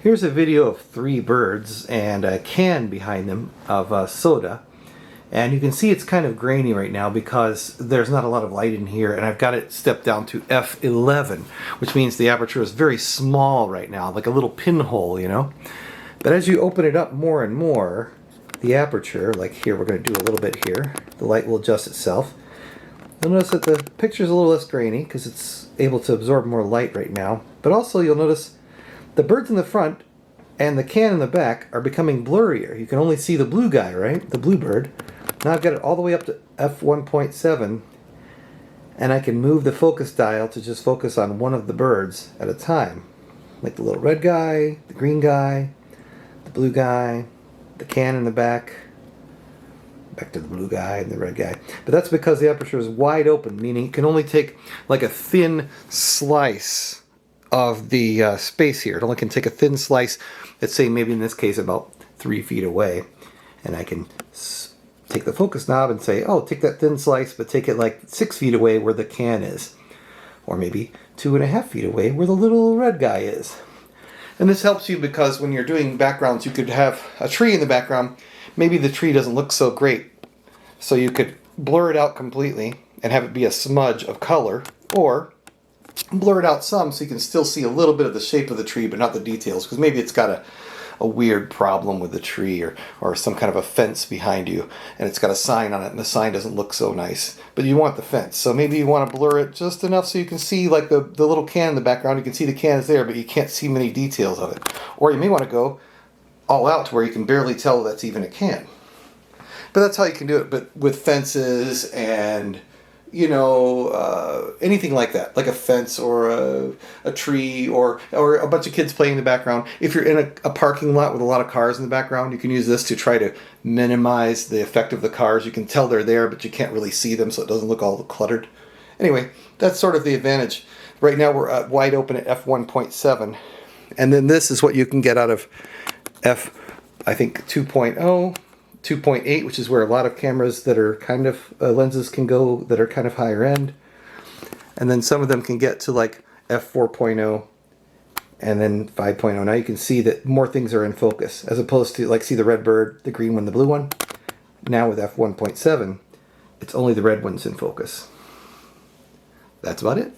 Here's a video of 3 birds and a can behind them of soda. And you can see it's kind of grainy right now because there's not a lot of light in here, and I've got it stepped down to f11, which means the aperture is very small right now, like a little pinhole, you know. But as you open it up more and more, the aperture, like here, we're going to do a little bit here, the light will adjust itself. You'll notice that the picture is a little less grainy because it's able to absorb more light right now. But also you'll notice the birds in the front and the can in the back are becoming blurrier. You can only see the blue guy, right? The blue bird. Now I've got it all the way up to f1.7, and I can move the focus dial to just focus on one of the birds at a time. Like the little red guy, the green guy, the blue guy, the can in the back, back to the blue guy and the red guy. But that's because the aperture is wide open, meaning it can only take like a thin slice of the space here. It only can take a thin slice, let's say maybe in this case about 3 feet away, and I can take the focus knob and say, oh, take that thin slice, but take it like 6 feet away where the can is, or maybe 2.5 feet away where the little red guy is. And this helps you because when you're doing backgrounds, you could have a tree in the background. Maybe the tree doesn't look so great, so you could blur it out completely and have it be a smudge of color, or blur it out some so you can still see a little bit of the shape of the tree but not the details, because maybe it's got a weird problem with the tree, or some kind of a fence behind you and it's got a sign on it and the sign doesn't look so nice, but you want the fence, so maybe you want to blur it just enough so you can see like the little can in the background. You can see the can is there but you can't see many details of it, or you may want to go all out to where you can barely tell that's even a can. But that's how you can do it, but with fences and anything like that, like a fence or a tree or a bunch of kids playing in the background. If you're in a parking lot with a lot of cars in the background, you can use this to try to minimize the effect of the cars. You can tell they're there, but you can't really see them, so it doesn't look all cluttered. Anyway, that's sort of the advantage. Right now we're at wide open at f1.7, and then this is what you can get out of I think 2.0. 2.8, which is where a lot of cameras that are kind of lenses can go that are kind of higher end, and then some of them can get to like f4.0 and then 5.0. Now you can see that more things are in focus, as opposed to like see the red bird, the green one, the blue one. Now with f1.7 it's only the red ones in focus. That's about it.